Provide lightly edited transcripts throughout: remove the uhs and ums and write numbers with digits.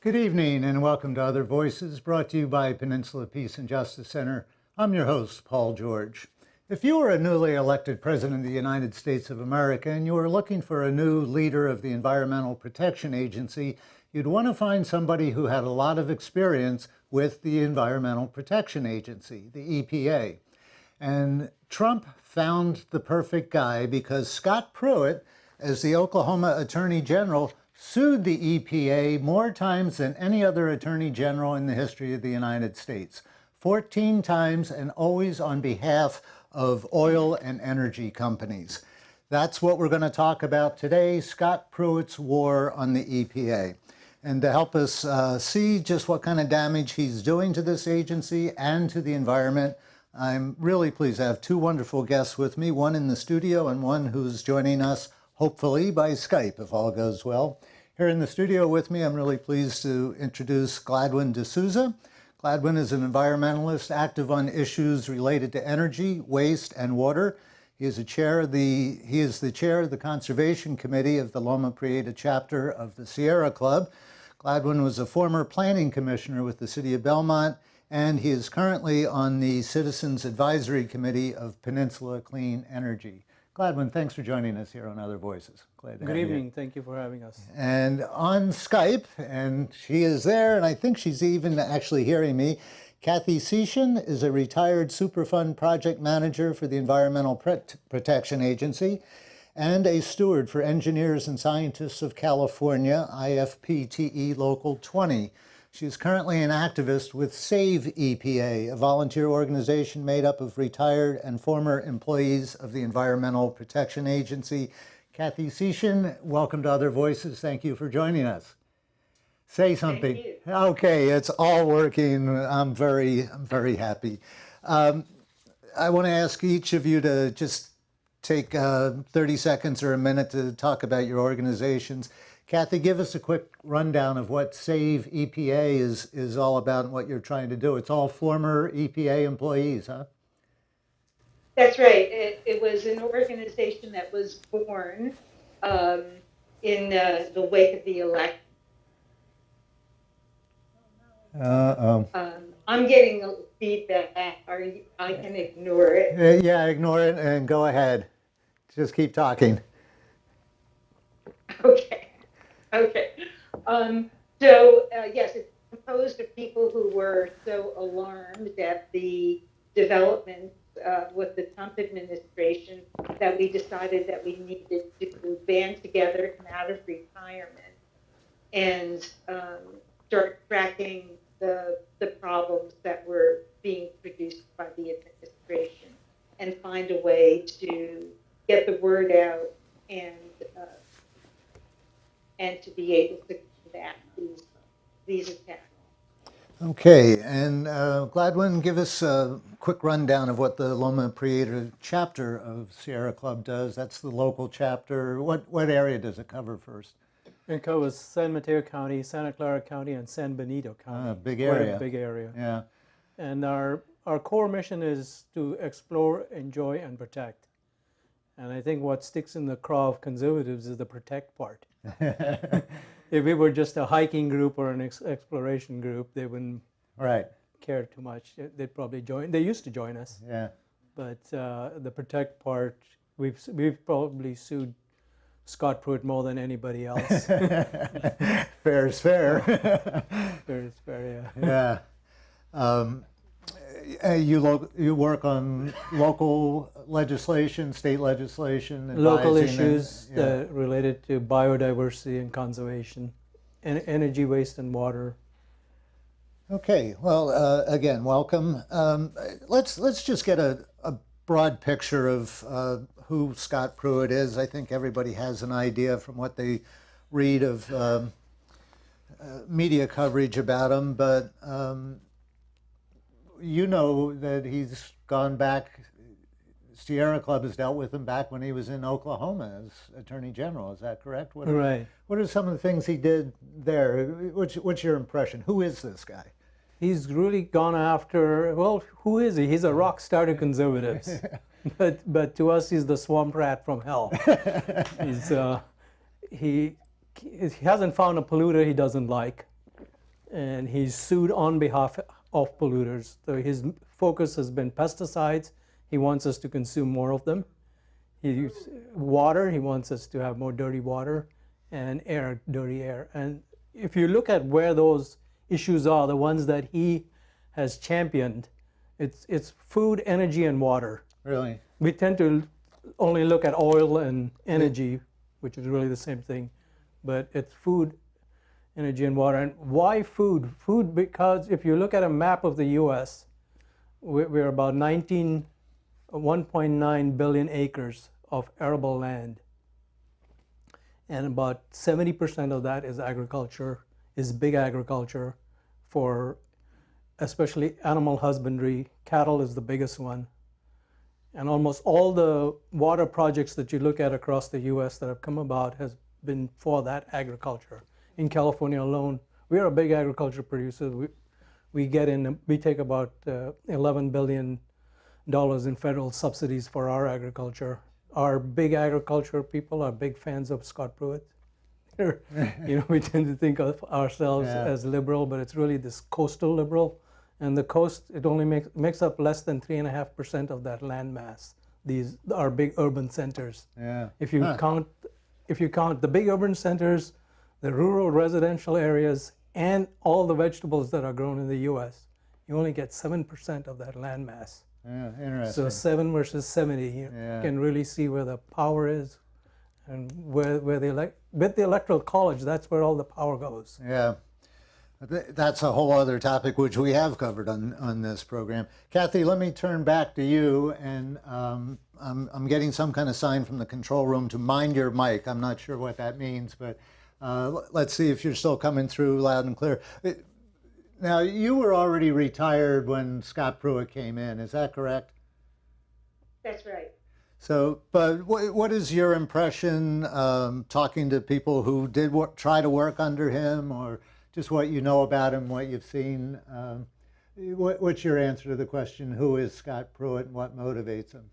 Good evening and welcome to Other Voices, brought to you by Peninsula Peace and Justice Center. I'm your host, Paul George. If you were a newly elected President of the United States of America and you were looking for a new leader of the Environmental Protection Agency, you'd want to find somebody who had a lot of experience with the Environmental Protection Agency, the EPA. And Trump found the perfect guy because Scott Pruitt, as the Oklahoma Attorney General, sued the EPA more times than any other Attorney General in the history of the United States. 14 times, and always on behalf of oil and energy companies. That's what we're going to talk about today, Scott Pruitt's war on the EPA. And to help us see just what kind of damage he's doing to this agency and to the environment, I'm really pleased to have two wonderful guests with me, one in the studio and one who's joining us hopefully by Skype, if all goes well. Here in the studio with me, I'm really pleased to introduce Gladwyn D'Souza. Gladwyn is an environmentalist active on issues related to energy, waste, and water. He is the chair of the Conservation Committee of the Loma Prieta chapter of the Sierra Club. Gladwyn was a former planning commissioner with the City of Belmont, and he is currently on the Citizens Advisory Committee of Peninsula Clean Energy. Gladwyn, thanks for joining us here on Other Voices. Glad to have you. Good evening. Thank you for having us. And on Skype, and she is there, and I think she's even actually hearing me, Kathy Setian is a retired Superfund project manager for the Environmental Protection Agency and a steward for Engineers and Scientists of California, IFPTE Local 20. She's currently an activist with Save EPA, a volunteer organization made up of retired and former employees of the Environmental Protection Agency. Kathy Setian, welcome to Other Voices. Thank you for joining us. Say something. Thank you. Okay, it's all working. I'm very happy. I want to ask each of you to just take 30 seconds or a minute to talk about your organizations. Kathy, give us a quick rundown of what Save EPA is all about and what you're trying to do. It's all former EPA employees, huh? That's right. It was an organization that was born in the wake of the election. I'm getting a feedback. I can ignore it. Yeah, ignore it and go ahead. Just keep talking. Okay. Yes, it's composed of people who were so alarmed at the developments with the Trump administration that we decided that we needed to band together, come out of retirement, and start tracking the problems that were being produced by the administration and find a way to get the word out and to be able to combat these attacks. Okay, and Gladwyn, give us a quick rundown of what the Loma Prieta chapter of Sierra Club does. That's the local chapter. What area does it cover first? It covers San Mateo County, Santa Clara County, and San Benito County. Big area. Quite a big area. Yeah. And our core mission is to explore, enjoy, and protect. And I think what sticks in the craw of conservatives is the protect part. If we were just a hiking group or an exploration group, they wouldn't care too much. They'd probably join. They used to join us. Yeah. But the protect part, we've probably sued Scott Pruitt more than anybody else. Fair is fair. Fair is fair, yeah. Yeah. You work on local legislation, state legislation, Local advising issues related to biodiversity and conservation, and energy, waste, and water. Okay. Well, again, welcome. Let's just get a broad picture of who Scott Pruitt is. I think everybody has an idea from what they read of media coverage about him, but you know that he's gone back. Sierra Club has dealt with him back when he was in Oklahoma as Attorney General. Is that correct? Right. What are some of the things he did there? What's your impression? Who is this guy? He's really gone after, well, who is he? He's a rock star to conservatives. But to us, he's the swamp rat from hell. He hasn't found a polluter he doesn't like. and he's sued on behalf of polluters. So his focus has been pesticides. He wants us to consume more of them. Water, he wants us to have more dirty water, and air, dirty air. And if you look at where those issues are, the ones that he has championed, it's food, energy, and water. Really? We tend to only look at oil and energy, which is really the same thing, but it's food, energy, and water. And why food? Food because if you look at a map of the U.S., we're about 1.9 billion acres of arable land, and about 70% of that is agriculture, is big agriculture, for especially animal husbandry. Cattle is the biggest one. And almost all the water projects that you look at across the U.S. that have come about has been for that agriculture. In California alone, we are a big agriculture producer. We take about $11 billion in federal subsidies for our agriculture. Our big agriculture people are big fans of Scott Pruitt. We tend to think of ourselves as liberal, but it's really this coastal liberal. And the coast, it only makes up less than 3.5% of that land mass. These are big urban centers. Yeah. If you count the big urban centers, the rural residential areas, and all the vegetables that are grown in the U.S., you only get 7% of that land mass. Yeah, interesting. So 7 versus 70, you can really see where the power is, and where with the electoral college, that's where all the power goes. Yeah. That's a whole other topic which we have covered on this program. Kathy, let me turn back to you, and I'm getting some kind of sign from the control room to mind your mic. I'm not sure what that means, but let's see if you're still coming through loud and clear. Now, you were already retired when Scott Pruitt came in, is that correct? That's right. So, but what is your impression talking to people who did try to work under him, or just what you know about him, what you've seen? What's your answer to the question, who is Scott Pruitt and what motivates him?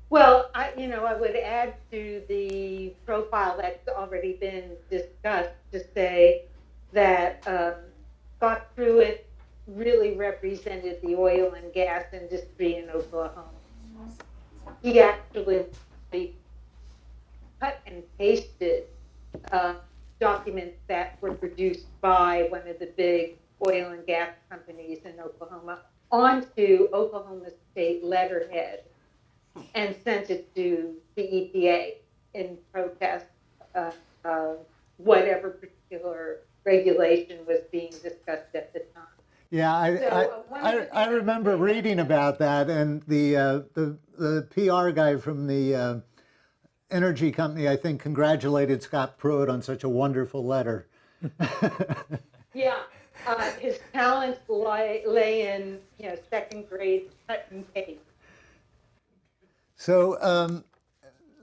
Well, I would add to the profile that's already been discussed to say that Scott Pruitt really represented the oil and gas industry in Oklahoma. He actually cut and pasted documents that were produced by one of the big oil and gas companies in Oklahoma onto Oklahoma State letterhead and sent it to the EPA in protest of whatever particular regulation was being discussed at the time. Yeah, I remember reading about that, and the PR guy from the energy company, I think, congratulated Scott Pruitt on such a wonderful letter. Yeah, his talents lay in second grade cut and paste. So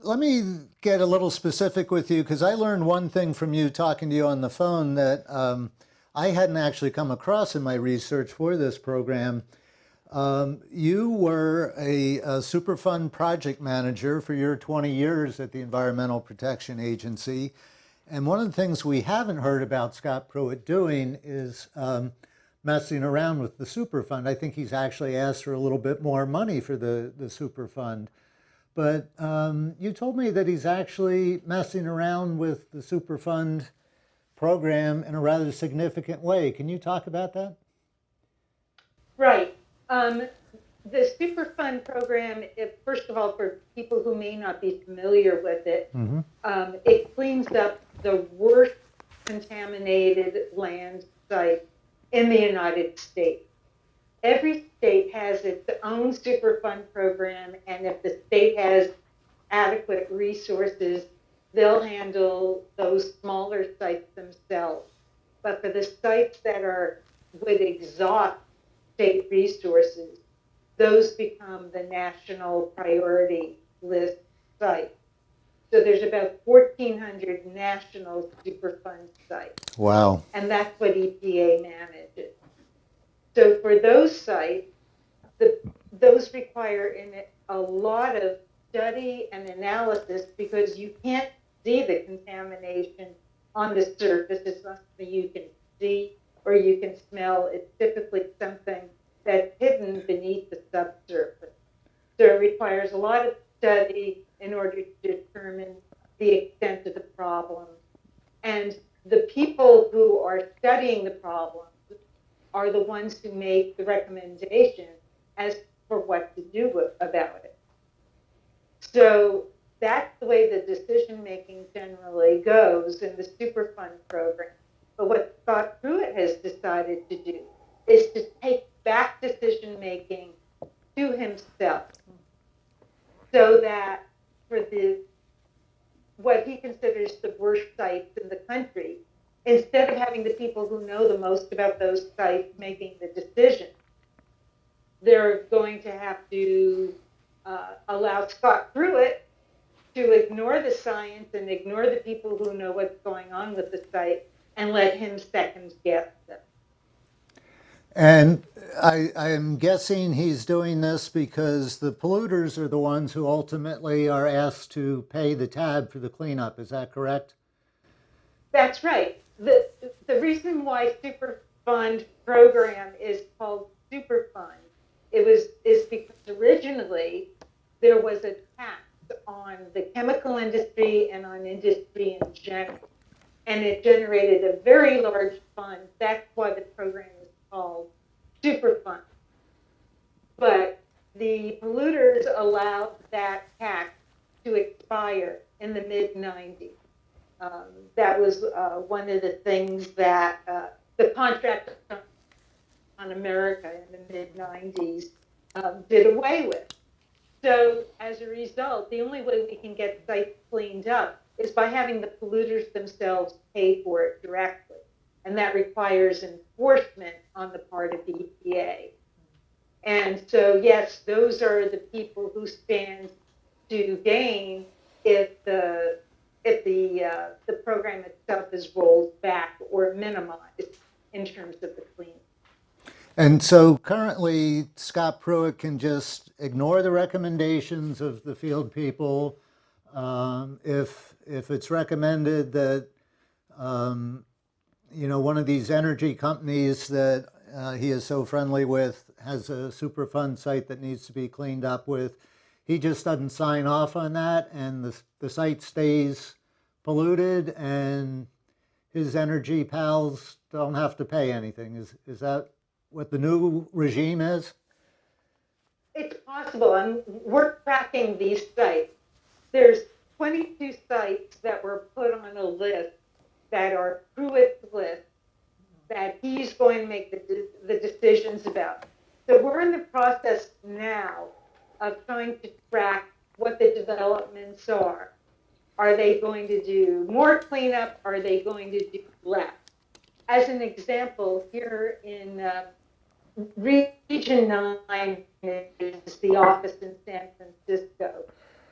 let me get a little specific with you, because I learned one thing from you talking to you on the phone that I hadn't actually come across in my research for this program. You were a Superfund project manager for your 20 years at the Environmental Protection Agency. And one of the things we haven't heard about Scott Pruitt doing is messing around with the Superfund. I think he's actually asked for a little bit more money for the Superfund. But you told me that he's actually messing around with the Superfund program in a rather significant way. Can you talk about that? Right. The Superfund program, first of all, for people who may not be familiar with it, it cleans up the worst contaminated land site in the United States. Every state has its own Superfund program, and if the state has adequate resources, they'll handle those smaller sites themselves. But for the sites that would exhaust state resources, those become the national priority list sites. So there's about 1,400 national Superfund sites. Wow. And that's what EPA manages. So for those sites, those require a lot of study and analysis, because you can't see the contamination on the surface. It's not something you can see or you can smell. It's typically something that's hidden beneath the subsurface. So it requires a lot of study in order to determine the extent of the problem. And the people who are studying the problem are the ones who make the recommendation as for what to do about it. So that's the way the decision-making generally goes in the Superfund program. But what Scott Pruitt has decided to do is to take back decision-making to himself, so that for what he considers the worst sites in the country, instead of having the people who know the most about those sites making the decision, they're going to have to allow Scott Pruitt to ignore the science and ignore the people who know what's going on with the site and let him second guess them. And I'm guessing he's doing this because the polluters are the ones who ultimately are asked to pay the tab for the cleanup. Is that correct? That's right. The reason why Superfund program is called Superfund is because originally there was a tax on the chemical industry and on industry in general, and it generated a very large fund. That's why the program is called Superfund. But the polluters allowed that tax to expire in the mid-90s. That was one of the things that the contract on America in the mid-90s did away with. So as a result, the only way we can get sites cleaned up is by having the polluters themselves pay for it directly. And that requires enforcement on the part of the EPA. And so, yes, those are the people who stand to gain if the program itself is rolled back or minimized in terms of the cleanup. And so currently, Scott Pruitt can just ignore the recommendations of the field people. If it's recommended that one of these energy companies that he is so friendly with has a Superfund site that needs to be cleaned up with, he just doesn't sign off on that, and the site stays polluted, and his energy pals don't have to pay anything. Is that what the new regime is? It's possible, and we're tracking these sites. There's 22 sites that were put on a list that are Pruitt's list that he's going to make the decisions about. So we're in the process now of trying to track what the developments are. Are they going to do more cleanup? Are they going to do less? As an example, here in Region 9 is the office in San Francisco,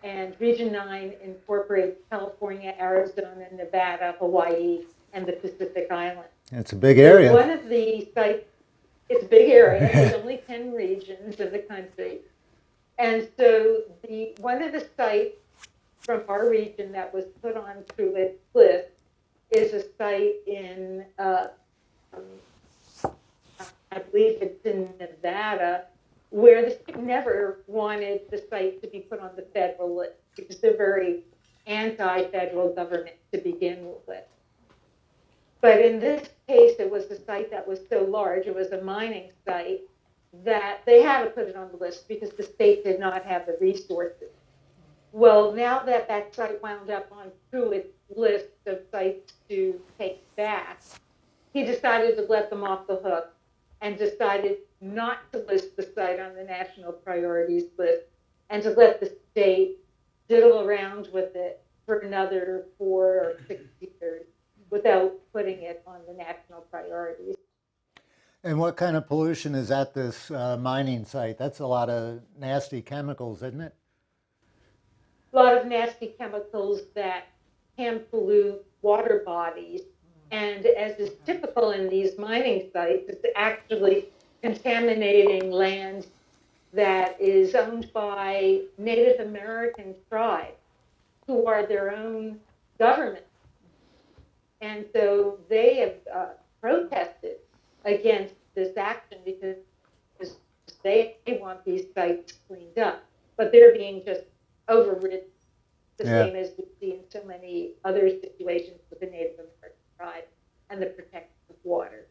and Region 9 incorporates California, Arizona, Nevada, Hawaii, and the Pacific Islands. It's a big area. So one of the sites, it's a big area. There's only 10 regions in the country. And so one of the sites from our region that was put on Pruitt's list is a site in, I believe it's in Nevada, where the state never wanted the site to be put on the federal list because they're very anti-federal government to begin with. But in this case, it was a site that was so large, it was a mining site, that they had to put it on the list because the state did not have the resources. Well, now that that site wound up on Pruitt's list of sites to take back, he decided to let them off the hook and decided not to list the site on the national priorities list and to let the state diddle around with it for another 4 or 6 years without putting it on the national priorities. And what kind of pollution is at this mining site? That's a lot of nasty chemicals, isn't it? A lot of nasty chemicals that can pollute water bodies. And as is typical in these mining sites, it's actually contaminating land that is owned by Native American tribes who are their own government. And so they have protested against this action because they want these sites cleaned up, but they're being just overridden, the same as we see in so many other situations with the Native American tribe and the protection of water.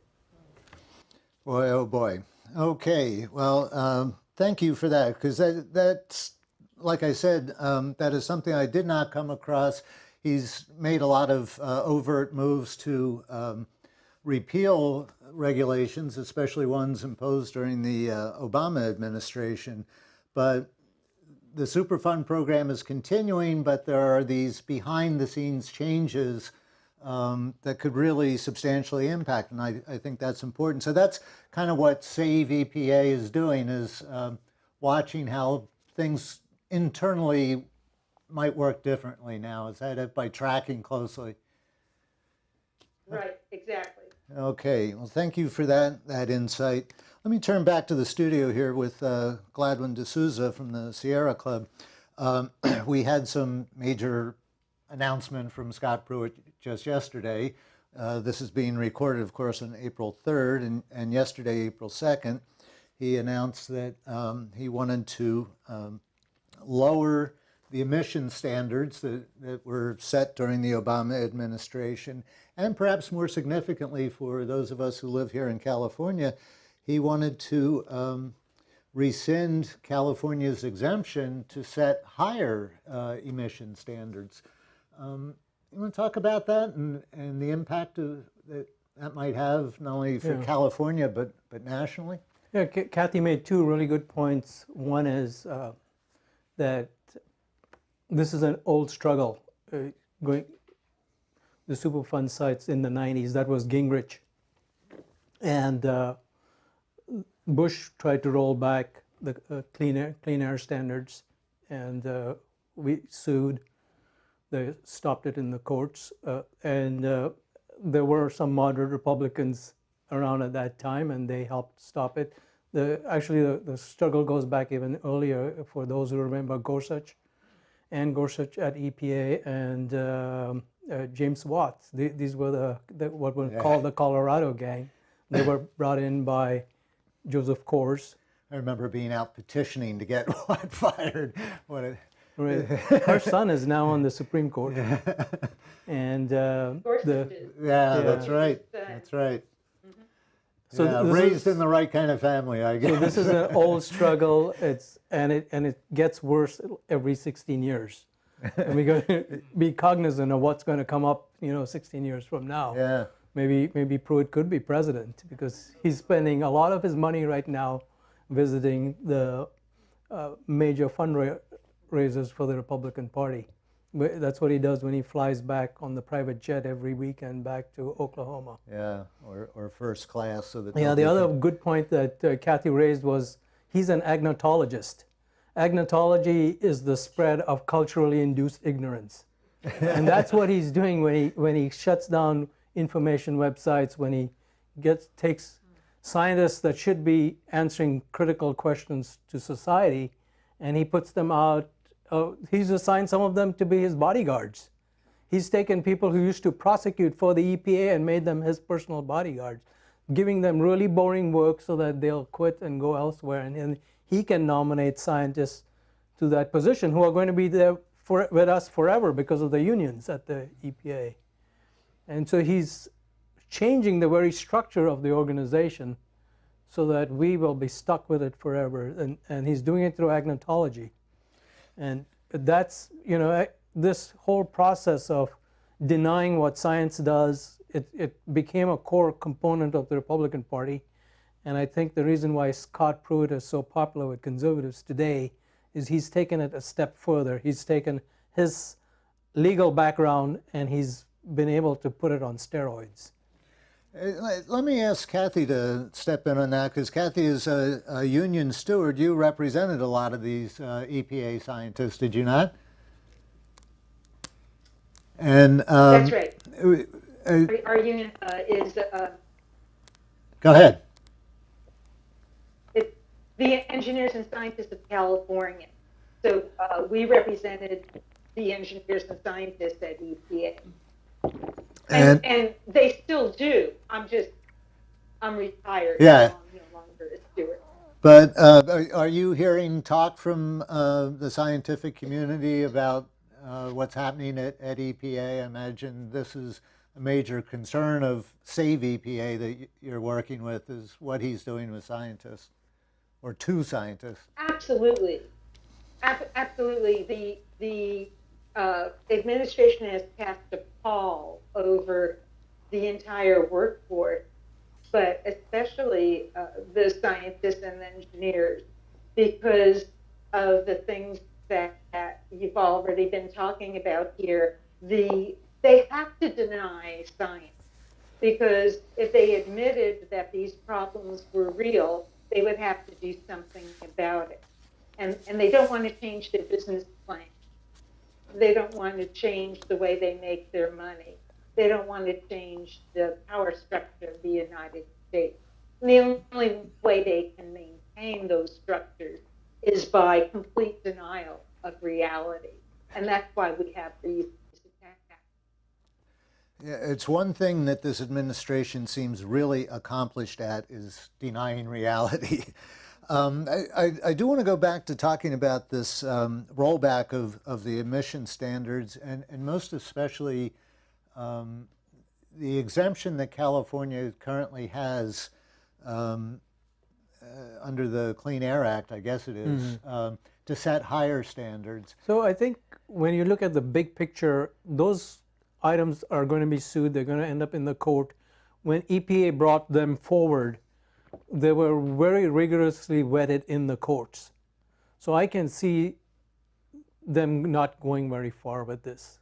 Boy, oh boy. Okay, well, thank you for that, because that's, like I said, that is something I did not come across. He's made a lot of overt moves to repeal regulations, especially ones imposed during the Obama administration. But the Superfund program is continuing, but there are these behind-the-scenes changes that could really substantially impact, and I think that's important. So that's kind of what Save EPA is doing, is watching how things internally might work differently now. Is that it, by tracking closely? Right, exactly. Okay, well, thank you for that insight. Let me turn back to the studio here with Gladwyn D'Souza from the Sierra Club. We had some major announcement from Scott Pruitt just yesterday. This is being recorded, of course, on April 3rd, and yesterday, April 2nd, he announced that he wanted to lower the emission standards that were set during the Obama administration, and perhaps more significantly for those of us who live here in California, he wanted to rescind California's exemption to set higher emission standards. You want to talk about that and the impact that might have not only for California but nationally? Yeah, Kathy made two really good points. One is that this is an old struggle. Going the Superfund sites in the 90s, that was Gingrich. And Bush tried to roll back the clean air standards, and we sued. They stopped it in the courts, and there were some moderate Republicans around at that time, and they helped stop it. Actually, the struggle goes back even earlier, for those who remember Gorsuch at EPA, and James Watts. These were what were called the Colorado Gang. They were brought in by Joseph Coors. I remember being out petitioning to get Watt fired. Right. Her son is now on the Supreme Court. And that's right. That's right. So raised in the right kind of family, I guess. So this is an old struggle. And it gets worse every 16 years. And we got to be cognizant of what's going to come up, 16 years from now. Yeah. Maybe Pruitt could be president, because he's spending a lot of his money right now visiting the major fundraisers for the Republican Party. That's what he does when he flies back on the private jet every weekend back to Oklahoma. Yeah, or first class. So that the other good point that Kathy raised was he's an agnotologist. Agnotology is the spread of culturally induced ignorance. And that's what he's doing when he shuts down information websites, when he takes scientists that should be answering critical questions to society, and he puts them out. He's assigned some of them to be his bodyguards. He's taken people who used to prosecute for the EPA and made them his personal bodyguards, giving them really boring work so that they'll quit and go elsewhere. And he can nominate scientists to that position who are going to be there with us forever because of the unions at the EPA. And so he's changing the very structure of the organization so that we will be stuck with it forever. And he's doing it through agnotology. And that's, this whole process of denying what science does, it became a core component of the Republican Party. And I think the reason why Scott Pruitt is so popular with conservatives today is he's taken it a step further. He's taken his legal background and he's been able to put it on steroids. Let me ask Kathy to step in on that, because Kathy is a union steward. You represented a lot of these EPA scientists, did you not? And that's right. Our union is. Go ahead. It's the Engineers and Scientists of California. So we represented the engineers and scientists at EPA. And they still do. I'm just I'm retired. Yeah. So I'm no longer a steward. But are you hearing talk from the scientific community about what's happening at EPA? I imagine this is a major concern of Save EPA that you're working with, is what he's doing with scientists, or to scientists. Absolutely. Absolutely. The administration has cast a pall over the entire workforce, but especially the scientists and the engineers, because of the things that you've already been talking about here. They have to deny science, because if they admitted that these problems were real, they would have to do something about it. And they don't want to change their business plan. They don't want to change the way they make their money. They don't want to change the power structure of the United States. And the only way they can maintain those structures is by complete denial of reality. And that's why we have these attacks. Yeah, it's one thing that this administration seems really accomplished at, is denying reality. I do want to go back to talking about this rollback of the emission standards, and most especially the exemption that California currently has under the Clean Air Act, I guess it is, to set higher standards. So I think when you look at the big picture, those items are going to be sued. They're going to end up in the court. When EPA brought them forward, they were very rigorously vetted in the courts. So I can see them not going very far with this.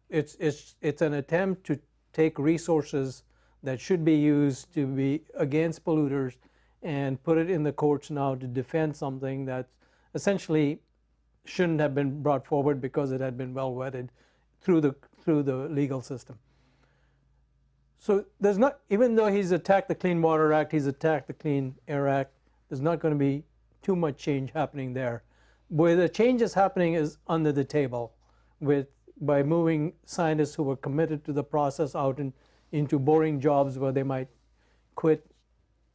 It's an attempt to take resources that should be used to be against polluters and put it in the courts now to defend something that essentially shouldn't have been brought forward because it had been well vetted through the legal system. So there's not, even though he's attacked the Clean Water Act, he's attacked the Clean Air Act, there's not going to be too much change happening there. Where the change is happening is under the table, by moving scientists who were committed to the process out into boring jobs where they might quit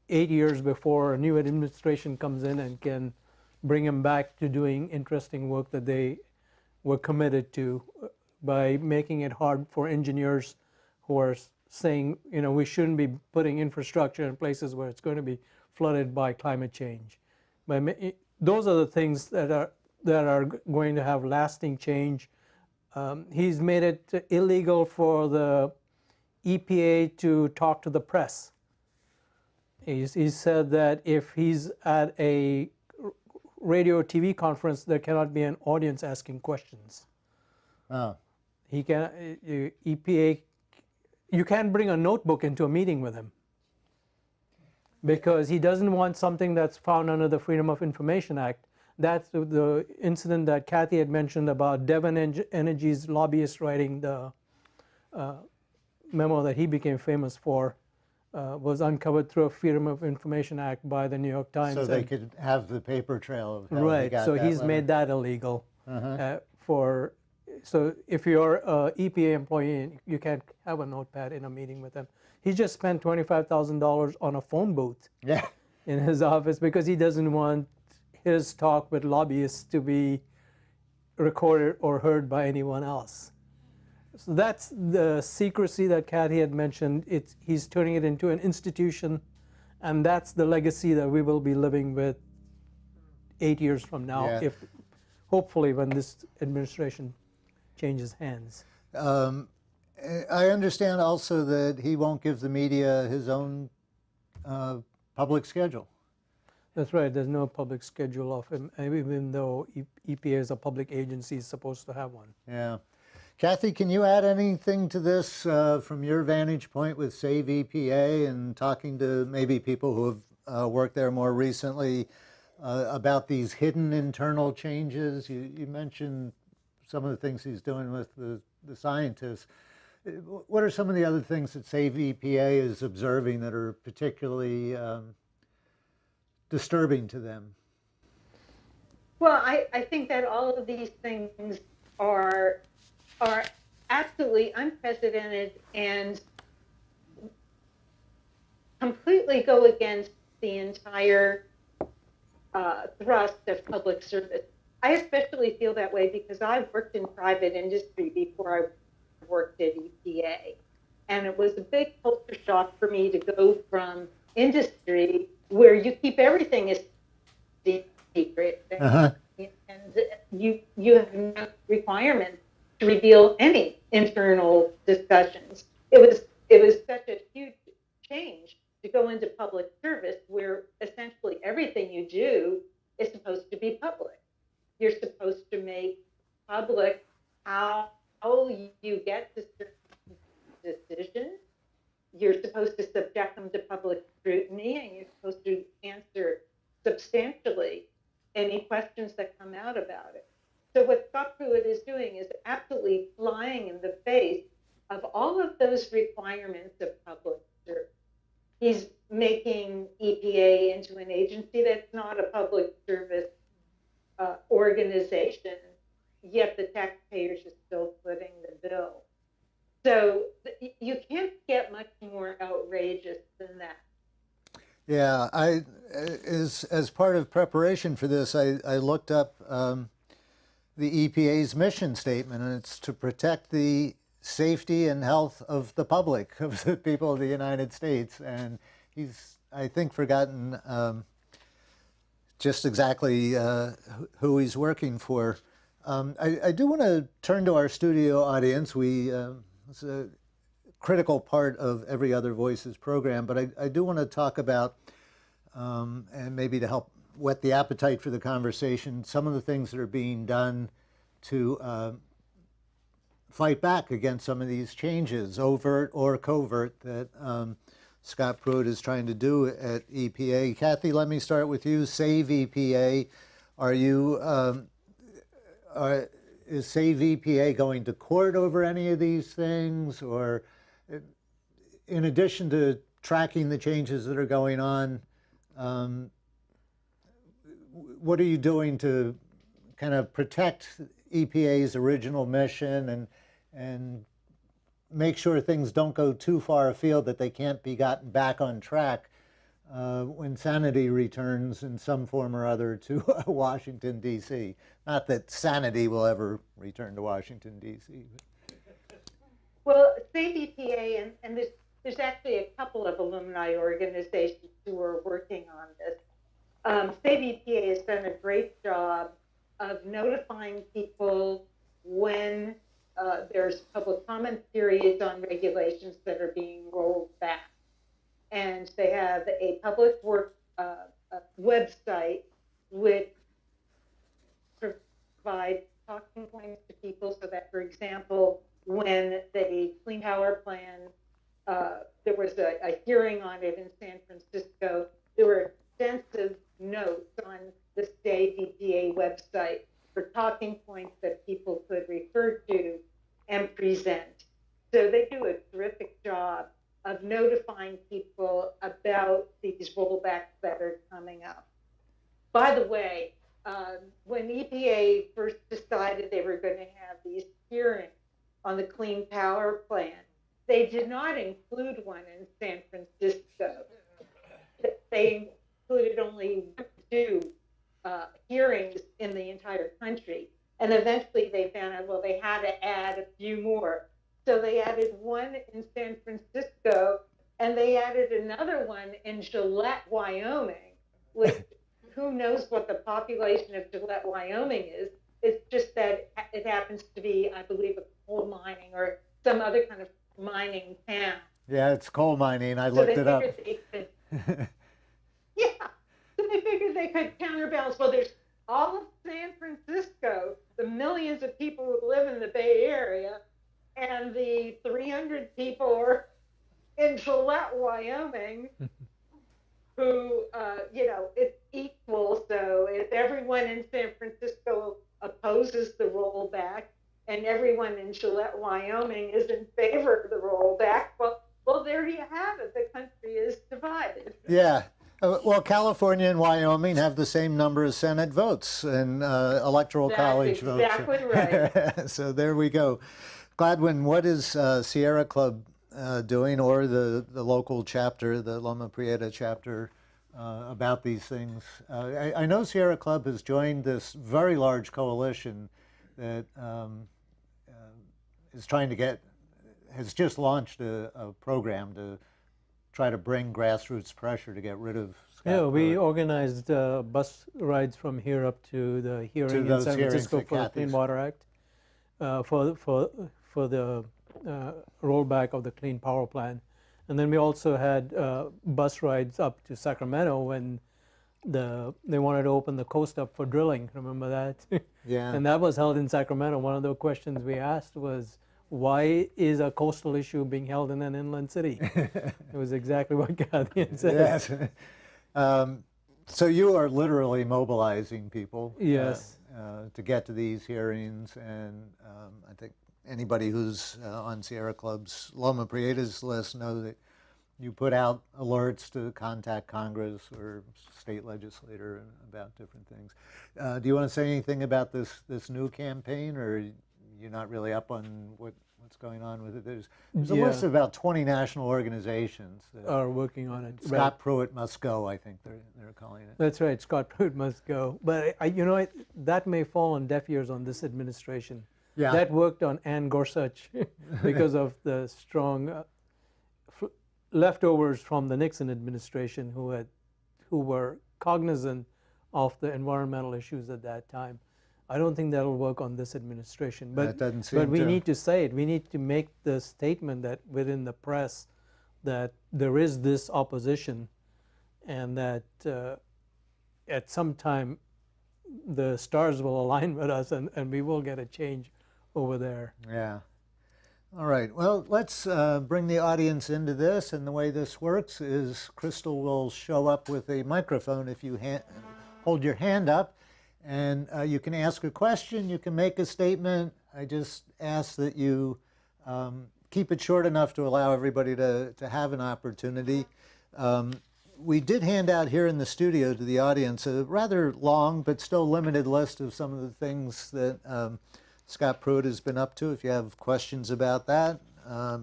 8 years before a new administration comes in and can bring them back to doing interesting work that they were committed to, by making it hard for engineers who are saying, we shouldn't be putting infrastructure in places where it's going to be flooded by climate change. Those are the things that are going to have lasting change. He's made it illegal for the EPA to talk to the press. He said that if he's at a radio or TV conference, there cannot be an audience asking questions. Oh. EPA, you can't bring a notebook into a meeting with him, because he doesn't want something that's found under the Freedom of Information Act. That's the incident that Kathy had mentioned about Devon Energy's lobbyist writing the memo that he became famous for, was uncovered through a Freedom of Information Act by the New York Times. So they could have the paper trail of how right. he got So that he's letter. made that illegal. So if you're an EPA employee, you can't have a notepad in a meeting with him. He just spent $25,000 on a phone booth in his office because he doesn't want his talk with lobbyists to be recorded or heard by anyone else. So that's the secrecy that Kathy had mentioned. He's turning it into an institution, and that's the legacy that we will be living with 8 years from now, if hopefully when this administration changes hands. I understand also that he won't give the media his own public schedule. That's right. There's no public schedule of him, even though EPA is a public agency, is supposed to have one. Yeah. Kathy, can you add anything to this from your vantage point with Save EPA and talking to maybe people who have worked there more recently about these hidden internal changes? You mentioned some of the things he's doing with the scientists. What are some of the other things that Save EPA is observing that are particularly disturbing to them? Well, I think that all of these things are absolutely unprecedented, and completely go against the entire thrust of public service. I especially feel that way because I've worked in private industry before I worked at EPA. And it was a big culture shock for me to go from industry where you keep everything as secret Uh-huh. and you have no requirement to reveal any internal discussions. It was such a huge change to go into public service where essentially everything you do is supposed to be public. You're supposed to make public how you get to certain decisions. You're supposed to subject them to public scrutiny, and you're supposed to answer substantially any questions that come out about it. So what Scott Pruitt is doing is absolutely flying in the face of all of those requirements of public service. He's making EPA into an agency that's not a public service organization, yet the taxpayers are still footing the bill. So you can't get much more outrageous than that. Yeah, as part of preparation for this, I looked up the EPA's mission statement, and it's to protect the safety and health of the public, of the people of the United States. And he's, I think, forgotten just exactly who he's working for. I do want to turn to our studio audience. It's a critical part of Every Other Voices program, but I do want to talk about, and maybe to help whet the appetite for the conversation, some of the things that are being done to fight back against some of these changes, overt or covert, that Scott Pruitt is trying to do at EPA. Kathy, let me start with you. Save EPA. Is Save EPA going to court over any of these things? Or in addition to tracking the changes that are going on, what are you doing to kind of protect EPA's original mission and make sure things don't go too far afield, that they can't be gotten back on track when sanity returns in some form or other to Washington, D.C.? Not that sanity will ever return to Washington, D.C. Well, Save EPA, and there's actually a couple of alumni organizations who are working on this. Save EPA has done a great job of notifying people when there's public comment periods on regulations that are being rolled back. And they have a public work website which provides talking points to people so that, for example, when the Clean Power Plan, there was a hearing on it in San Francisco, there were extensive notes on the Save EPA website for talking points that people could refer to and present. So they do a terrific job of notifying people about these rollbacks that are coming up. By the way, when EPA first decided they were going to have these hearings on the Clean Power Plan, they did not include one in San Francisco. They included only 2 hearings in the entire country. And eventually they found out, well, they had to add a few more. So they added one in San Francisco, and they added another one in Gillette, Wyoming, which who knows what the population of Gillette, Wyoming is. It's just that it happens to be, I believe, a coal mining or some other kind of mining town. Yeah, it's coal mining. I looked it up. Yeah, so they figured they could counterbalance. Well, there's all of San Francisco, the millions of people who live in the Bay Area, and the 300 people in Gillette, Wyoming, who, it's equal. So if everyone in San Francisco opposes the rollback and everyone in Gillette, Wyoming is in favor of the rollback, well, there you have it. The country is divided. Yeah. Well, California and Wyoming have the same number of Senate votes and electoral college votes. That's exactly right. So there we go. Gladwyn, what is Sierra Club doing, or the local chapter, the Loma Prieta chapter, about these things. I know Sierra Club has joined this very large coalition that is trying to has just launched a program to try to bring grassroots pressure to get rid of Scott Yeah, we Pruitt. organized bus rides from here up to the hearing in those San hearings Francisco at for the Clean Kathy's. Water Act, for the rollback of the Clean Power Plan. And then we also had bus rides up to Sacramento when they wanted to open the coast up for drilling. Remember that? Yeah. And that was held in Sacramento. One of the questions we asked was, why is a coastal issue being held in an inland city? It was exactly what Gladwyn said. Yes. So you are literally mobilizing people. Yes. To get to these hearings, and I think anybody who's on Sierra Club's Loma Prieta's list know that you put out alerts to contact Congress or state legislator about different things. Do you want to say anything about this new campaign, or you're not really up on what's going on with it? There's a list of about 20 national organizations that are working on it. Scott Pruitt must go, I think they're calling it. That's right, Scott Pruitt must go. But that may fall on deaf ears on this administration. Yeah. That worked on Ann Gorsuch because of the strong leftovers from the Nixon administration who were cognizant of the environmental issues at that time. I don't think that'll work on this administration. But, that doesn't seem but we need to say it. We need to make the statement that within the press that there is this opposition, and that at some time the stars will align with us, and we will get a change over there. Yeah. All right. Well, let's bring the audience into this. And the way this works is Crystal will show up with a microphone if you hold your hand up. And you can ask a question, you can make a statement. I just ask that you keep it short enough to allow everybody to have an opportunity. We did hand out here in the studio to the audience a rather long but still limited list of some of the things that Scott Pruitt has been up to. If you have questions about that,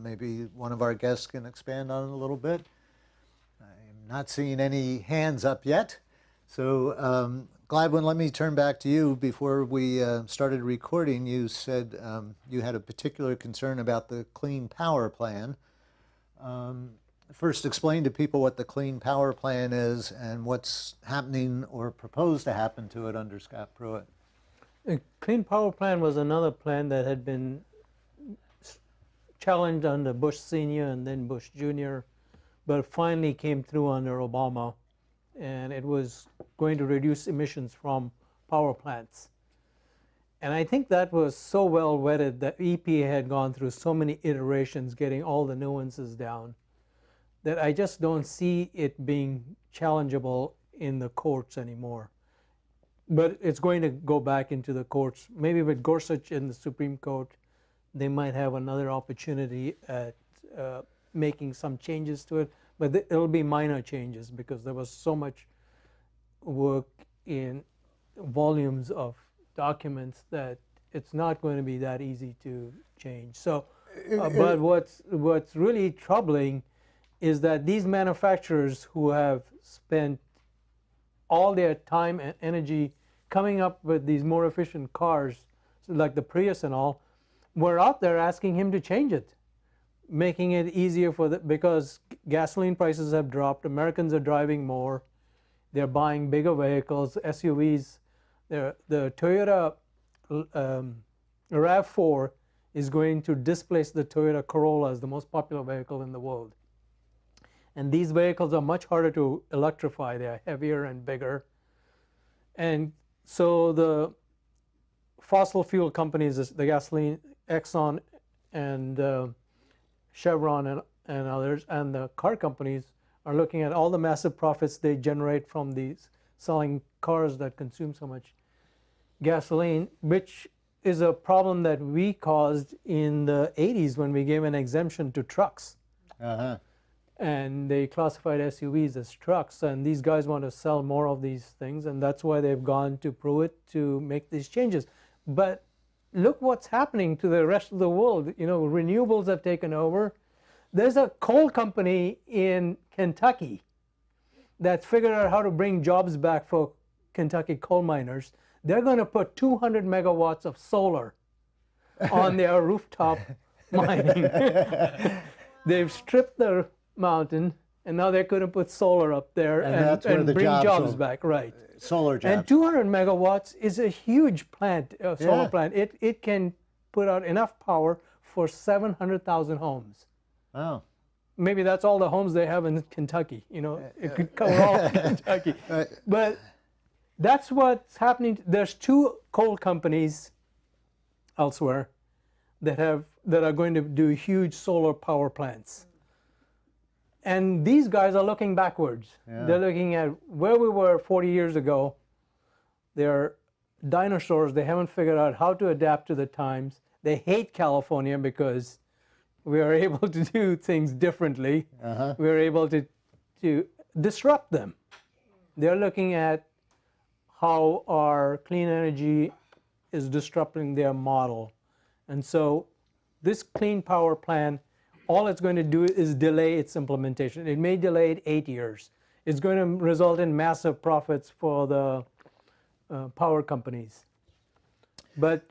maybe one of our guests can expand on it a little bit. I'm not seeing any hands up yet. So Gladwyn, let me turn back to you. Before we started recording, you said you had a particular concern about the Clean Power Plan. First, explain to people what the Clean Power Plan is and what's happening or proposed to happen to it under Scott Pruitt. The Clean Power Plan was another plan that had been challenged under Bush Sr. and then Bush Jr., but finally came through under Obama. And it was going to reduce emissions from power plants. And I think that was so well vetted that EPA had gone through so many iterations getting all the nuances down that I just don't see it being challengeable in the courts anymore. But it's going to go back into the courts. Maybe with Gorsuch in the Supreme Court, they might have another opportunity at making some changes to it. But it'll be minor changes because there was so much work in volumes of documents that it's not going to be that easy to change. So, but what's really troubling is that these manufacturers who have spent all their time and energy coming up with these more efficient cars, like the Prius and all, were out there asking him to change it, making it easier because gasoline prices have dropped, Americans are driving more, they're buying bigger vehicles, SUVs. The Toyota RAV4 is going to displace the Toyota Corolla as the most popular vehicle in the world. And these vehicles are much harder to electrify. They are heavier and bigger. And so the fossil fuel companies, the gasoline, Exxon and Chevron and others, and the car companies are looking at all the massive profits they generate from these selling cars that consume so much gasoline, which is a problem that we caused in the 80s when we gave an exemption to trucks. Uh-huh. And they classified SUVs as trucks, and these guys want to sell more of these things, and that's why they've gone to Pruitt to make these changes. But look what's happening to the rest of the world. You know, renewables have taken over. There's a coal company in Kentucky that's figured out how to bring jobs back for Kentucky coal miners. They're going to put 200 megawatts of solar on their rooftop mining. They've stripped the mountain, and now they're going to put solar up there and bring jobs back. Right. Solar jobs. And 200 megawatts is a huge plant, solar plant. It can put out enough power for 700,000 homes. Wow. Maybe that's all the homes they have in Kentucky. You know, it could cover all of Kentucky. But that's what's happening. There's 2 coal companies elsewhere that are going to do huge solar power plants. And these guys are looking backwards. Yeah. They're looking at where we were 40 years ago. They're dinosaurs. They haven't figured out how to adapt to the times. They hate California because we are able to do things differently. We are able to disrupt them. They're looking at how our clean energy is disrupting their model. And so this clean power plan, all it's going to do is delay its implementation. It may delay it 8 years. It's going to result in massive profits for the power companies. But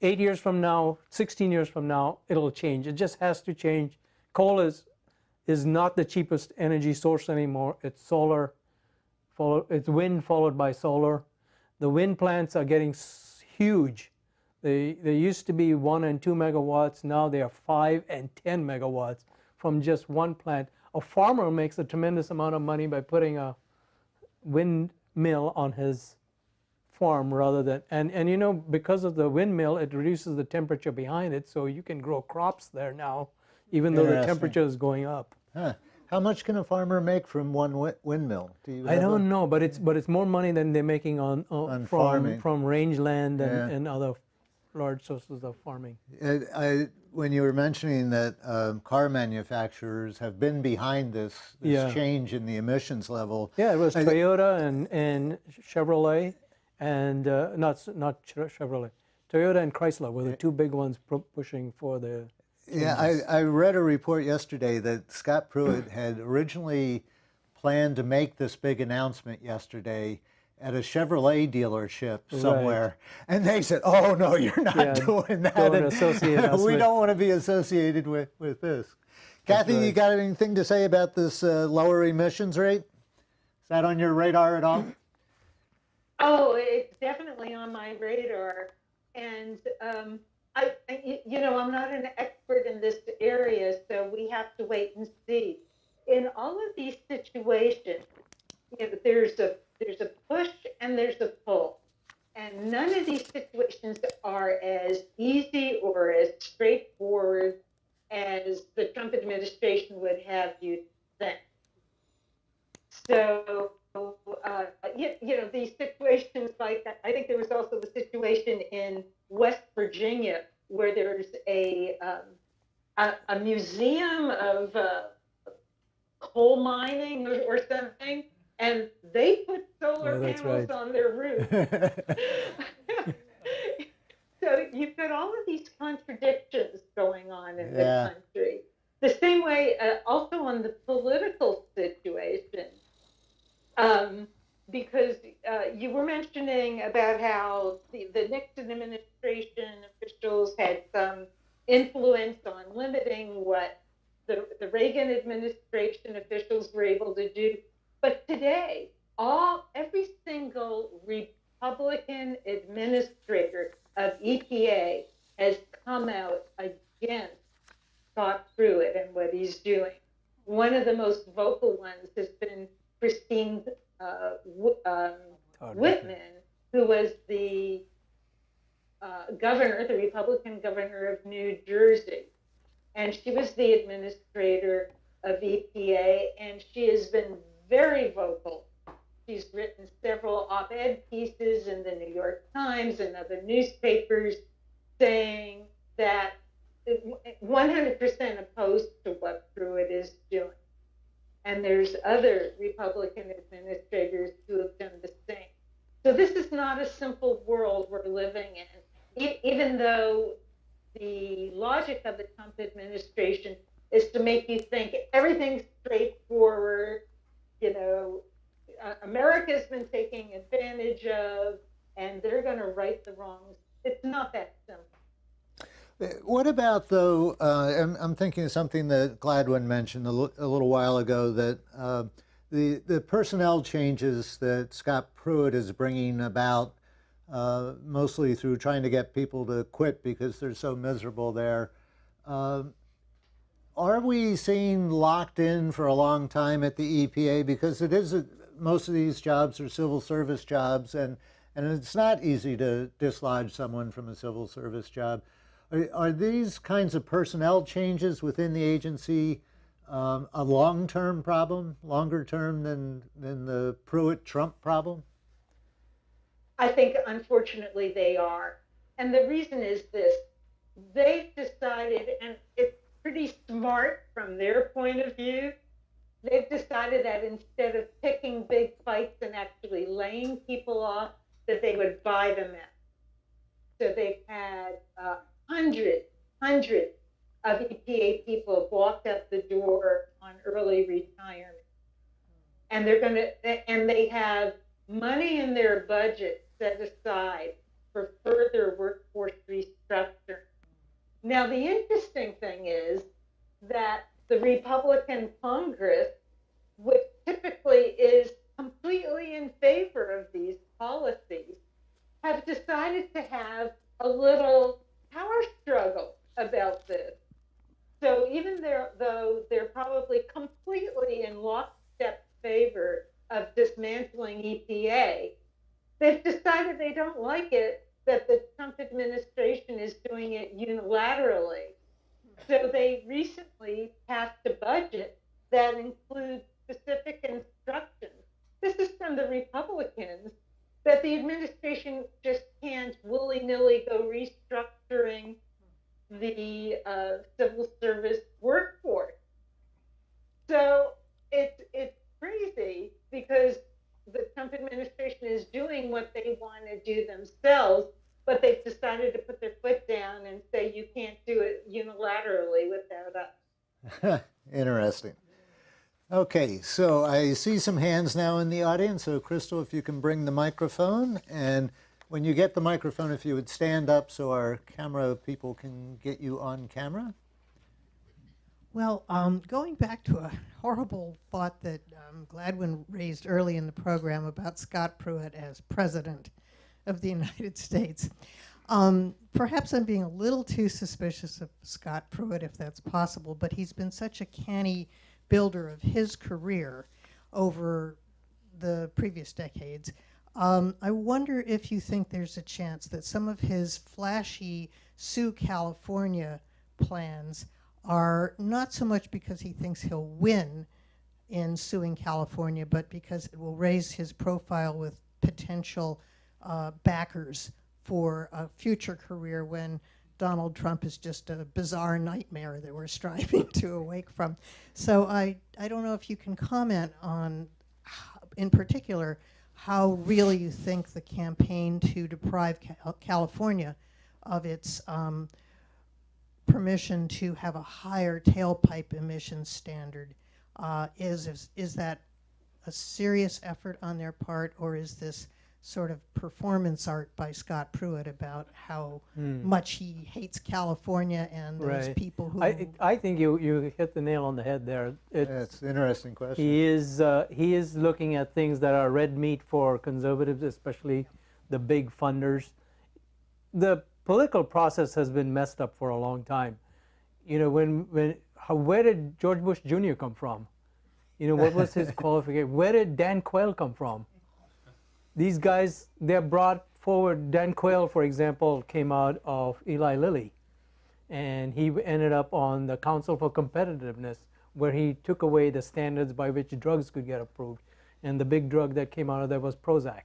8 years from now, 16 years from now, it'll change. It just has to change. Coal is not the cheapest energy source anymore. It's solar, it's wind followed by solar. The wind plants are getting huge. They used to be 1 and 2 megawatts. Now they are 5 and 10 megawatts from just one plant. A farmer makes a tremendous amount of money by putting a windmill on his farm rather than, and you know, because of the windmill, it reduces the temperature behind it, so you can grow crops there now, even though the temperature is going up. Huh. How much can a farmer make from one windmill? I don't know, but it's more money than they're making from rangeland and other large sources of farming. When you were mentioning that car manufacturers have been behind this change in the emissions level. Yeah, it was Toyota and Chevrolet, and not Chevrolet. Toyota and Chrysler were the 2 big ones pushing for the changes. Yeah, I read a report yesterday that Scott Pruitt had originally planned to make this big announcement yesterday at a Chevrolet dealership somewhere, and they said, "Oh no, you're not doing that. Don't associate us we don't want to be associated with this." Kathy, you got anything to say about this lower emissions rate? Is that on your radar at all? Oh, it's definitely on my radar, and I'm not an expert in this area, so we have to wait and see. In all of these situations, there's a push and there's a pull, and none of these situations are as easy or as straightforward as the Trump administration would have you think. So, these situations, like I think there was also the situation in West Virginia where there's a museum of coal mining or something, and they put solar panels on their roof. So you've got all of these contradictions going on in the country. The same way also on the political situation, because you were mentioning about how the Nixon administration officials had some influence on limiting what the Reagan administration officials were able to do. But today, every single Republican administrator of EPA has come out against Scott Pruitt and what he's doing. One of the most vocal ones has been Christine Whitman, who was the governor, the Republican governor of New Jersey. And she was the administrator of EPA, and she has been very vocal. She's written several op-ed pieces in the New York Times and other newspapers saying that 100% opposed to what Pruitt is doing. And there's other Republican administrators who have done the same. So this is not a simple world we're living in, even though the logic of the Trump administration is to make you think everything's straightforward, you know, America's been taking advantage of, and they're going to right the wrongs. It's not that simple. What about, though, I'm thinking of something that Gladwyn mentioned a little while ago, that the personnel changes that Scott Pruitt is bringing about, mostly through trying to get people to quit because they're so miserable there. Are we seeing locked in for a long time at the EPA? Because it is most of these jobs are civil service jobs, and it's not easy to dislodge someone from a civil service job. Are these kinds of personnel changes within the agency a long-term problem, longer term than the Pruitt-Trump problem? I think, unfortunately, they are. And the reason is this. They've decided, and it's pretty smart from their point of view, they've decided that instead of picking big fights and actually laying people off, that they would buy them out. So they've had hundreds of EPA people walked out the door on early retirement. And they have money in their budget set aside for further workforce restructuring. Now, the interesting thing is that the Republican Congress, which typically is completely in favor of these policies, have decided to have a little power struggle about this. So even though they're probably completely in lockstep favor of dismantling EPA, they've decided they don't like it that the Trump administration is doing it unilaterally. So they recently passed a budget that includes specific instructions. This is from the Republicans, that the administration just can't willy-nilly go restructuring the civil service workforce. So it's crazy because the Trump administration is doing what they want to do themselves, but they've decided to put their foot down and say you can't do it unilaterally without us. Interesting. Okay, so I see some hands now in the audience. So Crystal, if you can bring the microphone, and when you get the microphone, if you would stand up so our camera people can get you on camera. Well, going back to a horrible thought that Gladwyn raised early in the program about Scott Pruitt as President of the United States, perhaps I'm being a little too suspicious of Scott Pruitt, if that's possible, but he's been such a canny builder of his career over the previous decades. I wonder if you think there's a chance that some of his flashy Sue California plans are not so much because he thinks he'll win in suing California, but because it will raise his profile with potential backers for a future career when Donald Trump is just a bizarre nightmare that we're striving to awake from. So I don't know if you can comment on, in particular, how really you think the campaign to deprive California of its permission to have a higher tailpipe emissions standard is that a serious effort on their part, or is this sort of performance art by Scott Pruitt about how much he hates California and those people who... I think you hit the nail on the head there. That's an interesting question. He is looking at things that are red meat for conservatives, especially the big funders. The political process has been messed up for a long time. You know, where did George Bush Jr. come from? You know, what was his qualification? Where did Dan Quayle come from? These guys, they're brought forward. Dan Quayle, for example, came out of Eli Lilly, and he ended up on the Council for Competitiveness, where he took away the standards by which drugs could get approved, and the big drug that came out of there was Prozac.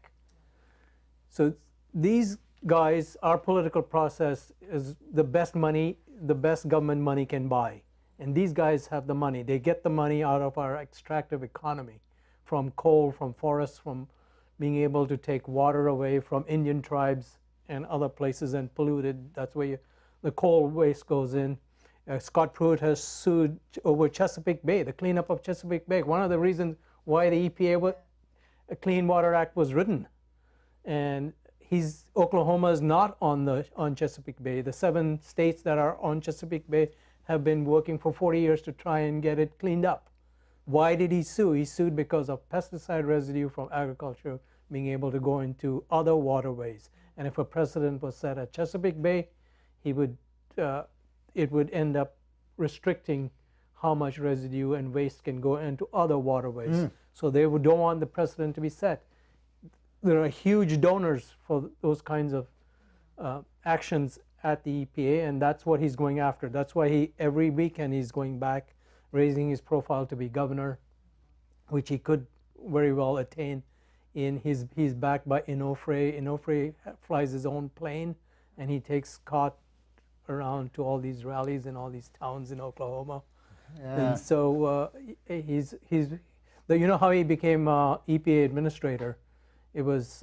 So these guys, our political process is the best money, the best government money can buy, and these guys have the money. They get the money out of our extractive economy, from coal, from forests, from being able to take water away from Indian tribes and other places and pollute it. That's where the coal waste goes in. Scott Pruitt has sued over Chesapeake Bay, the cleanup of Chesapeake Bay. One of the reasons why the EPA Clean Water Act was written. And Oklahoma is not on Chesapeake Bay. The 7 states that are on Chesapeake Bay have been working for 40 years to try and get it cleaned up. Why did he sue? He sued because of pesticide residue from agriculture being able to go into other waterways. And if a precedent was set at Chesapeake Bay, it would end up restricting how much residue and waste can go into other waterways. So they don't want the precedent to be set. There are huge donors for those kinds of actions at the EPA, and that's what he's going after. That's why every weekend he's going back, raising his profile to be governor, which he could very well attain. He's backed by Inofre. Inofre flies his own plane, and he takes Scott around to all these rallies in all these towns in Oklahoma. Yeah. And so you know how he became EPA administrator? It was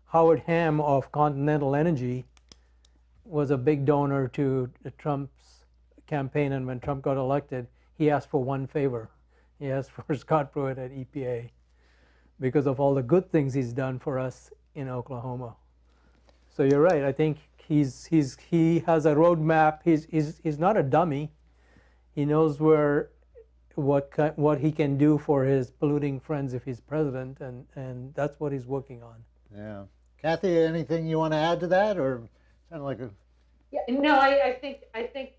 Howard Hamm of Continental Energy was a big donor to Trump's campaign, and when Trump got elected, he asked for one favor. He asked for Scott Pruitt at EPA because of all the good things he's done for us in Oklahoma. So you're right. I think he has a roadmap. He's not a dummy. He knows what he can do for his polluting friends if he's president, and that's what he's working on. Yeah. Kathy, anything you want to add to that, or sound like a? Yeah, no, I think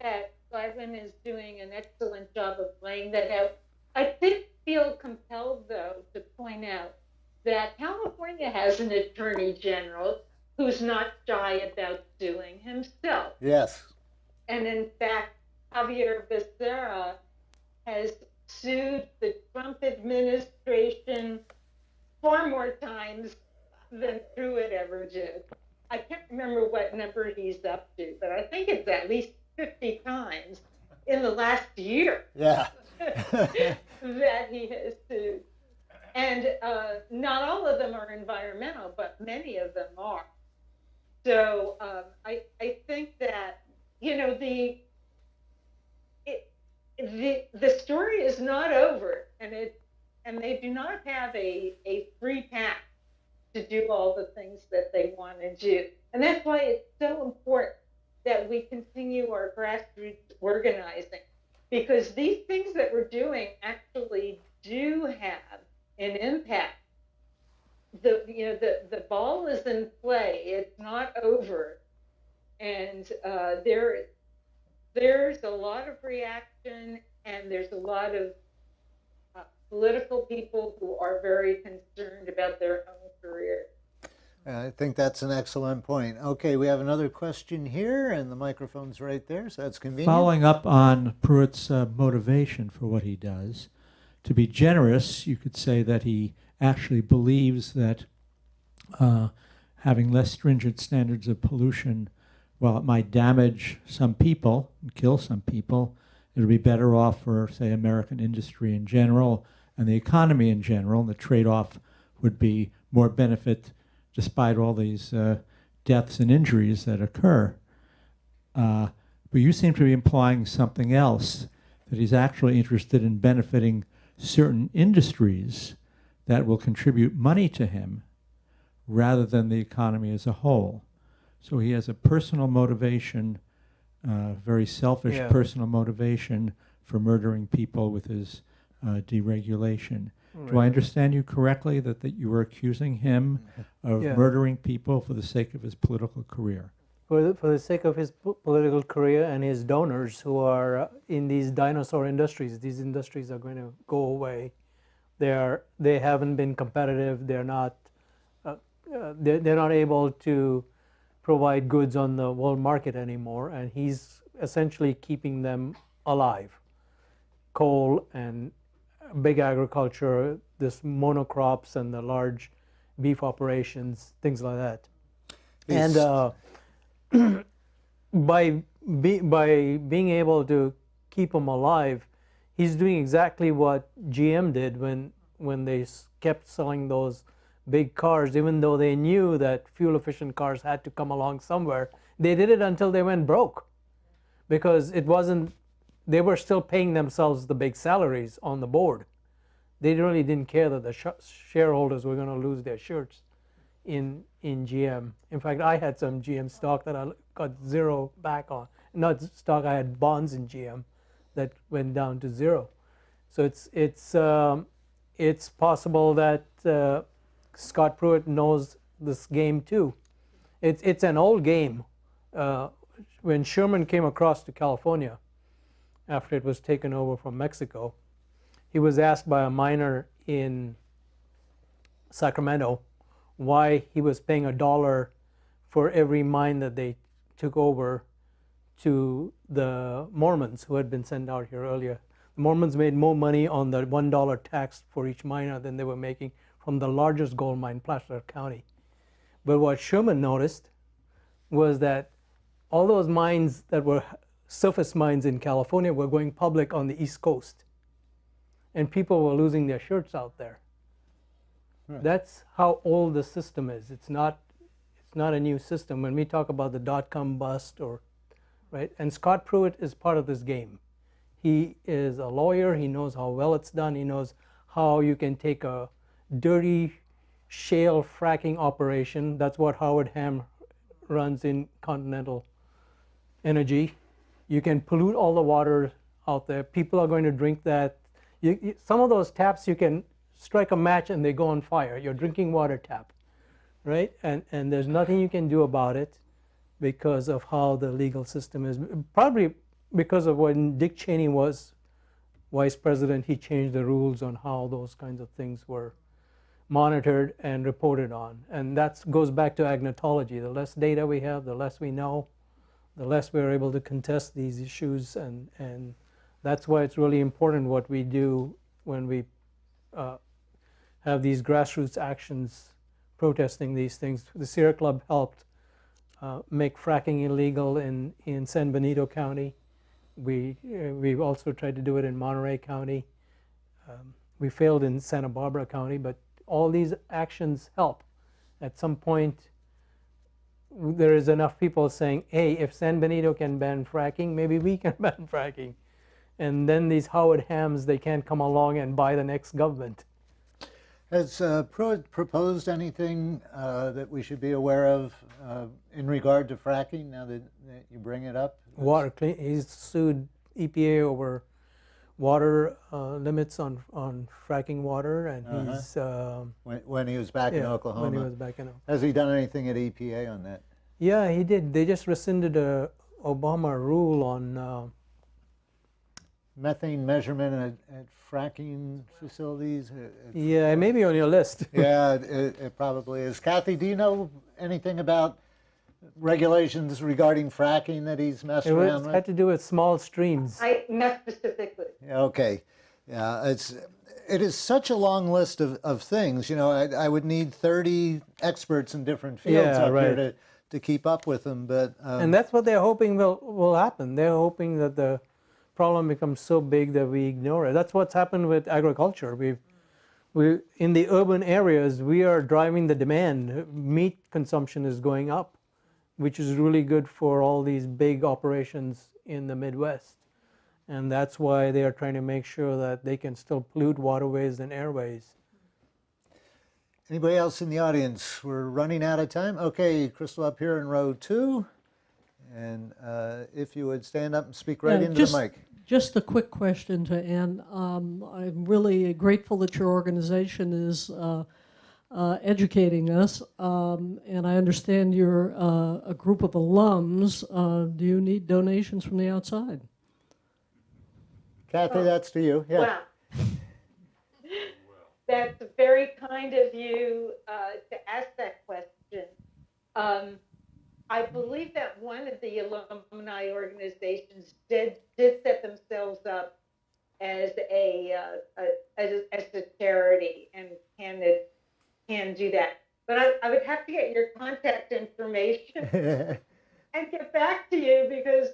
that Gladwyn is doing an excellent job of laying that out. I feel compelled, though, to point out that California has an attorney general who's not shy about suing himself. Yes. And in fact, Javier Becerra has sued the Trump administration far more times than Pruitt ever did. I can't remember what number he's up to, but I think it's at least 50 times in the last year. Yeah. That he has sued. And not all of them are environmental, but many of them are. So I think that, the story is not over, and they do not have a free path to do all the things that they want to do. And that's why it's so important that we continue our grassroots organizing, because these things that we're doing actually do have an impact. The ball is in play. It's not over. And there's a lot of reaction, and there's a lot of political people who are very concerned about their own career. I think that's an excellent point. Okay, we have another question here, and the microphone's right there, so that's convenient. Following up on Pruitt's motivation for what he does, to be generous, you could say that he actually believes that having less stringent standards of pollution, while it might damage some people and kill some people, it would be better off for, say, American industry in general and the economy in general. And the trade-off would be more benefit despite all these deaths and injuries that occur. But you seem to be implying something else, that he's actually interested in benefiting certain industries that will contribute money to him rather than the economy as a whole. So he has a personal motivation, very selfish personal motivation for murdering people with his deregulation. Right. Do I understand you correctly that you were accusing him of murdering people for the sake of his political career? For the sake of his political career and his donors who are in these dinosaur industries. These industries are going to go away. They haven't been competitive. They're not able to provide goods on the world market anymore, and he's essentially keeping them alive. Coal and big agriculture, this monocrops and the large beef operations, things like that. And by being able to keep them alive, he's doing exactly what GM did when they kept selling those big cars, even though they knew that fuel-efficient cars had to come along somewhere. They did it until they went broke. because it wasn't, they were still paying themselves the big salaries on the board. They really didn't care that the shareholders were going to lose their shirts in GM. In fact, I had some GM stock that I got zero back on. Not stock, I had bonds in GM that went down to zero. So it's possible that Scott Pruitt knows this game too. It's an old game. When Sherman came across to California after it was taken over from Mexico, he was asked by a miner in Sacramento why he was paying $1 for every mine that they took over to the Mormons who had been sent out here earlier. The Mormons made more money on the $1 tax for each miner than they were making from the largest gold mine, Placer County. But what Sherman noticed was that all those mines that were surface mines in California were going public on the East Coast. And people were losing their shirts out there. Right. That's how old the system is. It's not a new system. When we talk about the dot-com bust, right? And Scott Pruitt is part of this game. He is a lawyer. He knows how well it's done. He knows how you can take a dirty shale fracking operation. That's what Howard Ham runs in Continental Energy. You can pollute all the water out there. People are going to drink that. Some of those taps, you can strike a match and they go on fire. Your drinking water tap, right? And there's nothing you can do about it because of how the legal system is. Probably because of when Dick Cheney was vice president, he changed the rules on how those kinds of things were monitored and reported on. And that goes back to agnotology. The less data we have, the less we know, the less we're able to contest these issues. And that's why it's really important what we do when we have these grassroots actions protesting these things. The Sierra Club helped make fracking illegal in San Benito County. We've also tried to do it in Monterey County. We failed in Santa Barbara County, but all these actions help. At some point, there is enough people saying, hey, if San Benito can ban fracking, maybe we can ban fracking. And then these Howard Hams, they can't come along and buy the next government. Has Pruitt proposed anything that we should be aware of in regard to fracking, now that you bring it up? He's sued EPA over water limits on fracking water, and he's... when he was back in Oklahoma. When he was back in Oklahoma. Has he done anything at EPA on that? Yeah, he did. They just rescinded a Obama rule on... methane measurement at fracking facilities? Yeah, it may be on your list. Yeah, it probably is. Kathy, do you know anything about regulations regarding fracking that he's messed around with? It had to do with small streams. Not specifically. Okay. Yeah, it is such a long list of things. You know, I would need 30 experts in different fields here to keep up with them. But and that's what they're hoping will happen. They're hoping that the problem becomes so big that we ignore it. That's what's happened with agriculture. We in the urban areas, we are driving the demand. Meat consumption is going up, which is really good for all these big operations in the Midwest. And that's why they are trying to make sure that they can still pollute waterways and airways. Anybody else in the audience? We're running out of time. Okay, Crystal, up here in row 2. And if you would stand up and speak right into the mic. Just a quick question to Ann. I'm really grateful that your organization is educating us, and I understand you're a group of alums. Do you need donations from the outside? Kathy, that's to you. Yeah. Wow. That's very kind of you to ask that question. I believe that one of the alumni organizations did set themselves up as a charity and can do that. But I would have to get your contact information and get back to you, because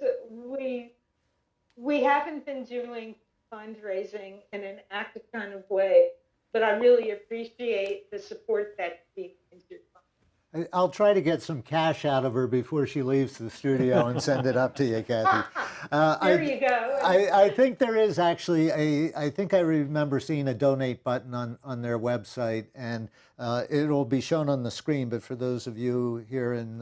we haven't been doing fundraising in an active kind of way. But I really appreciate the support that we can do. I'll try to get some cash out of her before she leaves the studio and send it up to you, Kathy. There you go. I think there is actually I think I remember seeing a donate button on their website, and it'll be shown on the screen, but for those of you here in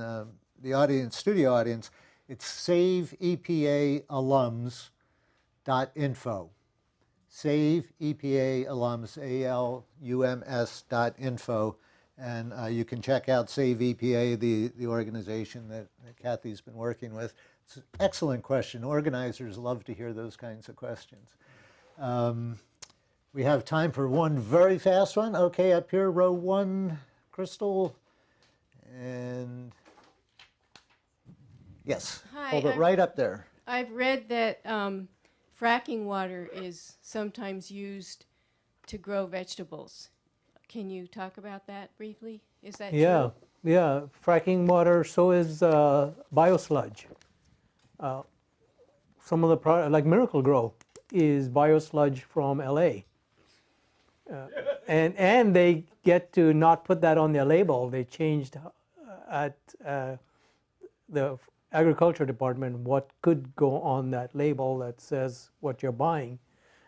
the audience, studio audience, it's saveepaalums.info. Save EPA alums, ALUMS.info. And you can check out Save EPA, the organization that Kathy's been working with. It's an excellent question. Organizers love to hear those kinds of questions. We have time for one very fast one. Okay, up here, row 1, Crystal. And yes, Hi, hold it right up there. I've read that fracking water is sometimes used to grow vegetables. Can you talk about that briefly? Is that Yeah, true? yeah. Fracking water, so is biosludge. Some of the products, like Miracle Grow, is biosludge from LA. And they get to not put that on their label. They changed at the agriculture department what could go on that label that says what you're buying.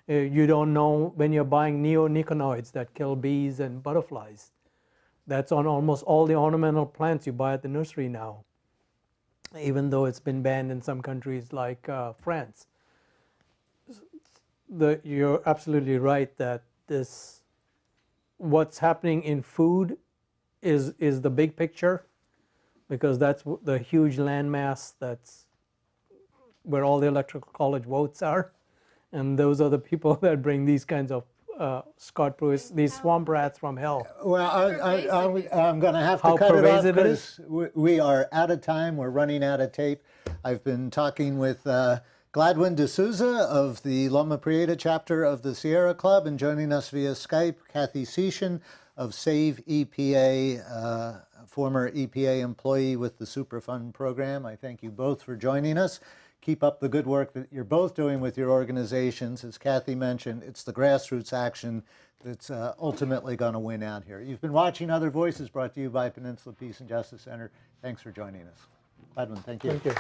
You don't know when you're buying neonicotinoids that kill bees and butterflies. That's on almost all the ornamental plants you buy at the nursery now, even though it's been banned in some countries like France. You're absolutely right that what's happening in food is the big picture, because that's the huge landmass that's where all the electoral college votes are. And those are the people that bring these kinds of Scott Pruitt, these swamp rats from hell. Well, I'm going to have to How cut it off pervasive it is? because we are out of time. We're running out of tape. I've been talking with Gladwyn D'Souza of the Loma Prieta chapter of the Sierra Club, and joining us via Skype, Kathy Setian of Save EPA, former EPA employee with the Superfund program. I thank you both for joining us. Keep up the good work that you're both doing with your organizations. As Kathy mentioned, it's the grassroots action that's ultimately going to win out here. You've been watching Other Voices, brought to you by Peninsula Peace and Justice Center. Thanks for joining us. Gladwyn, thank you. Thank you.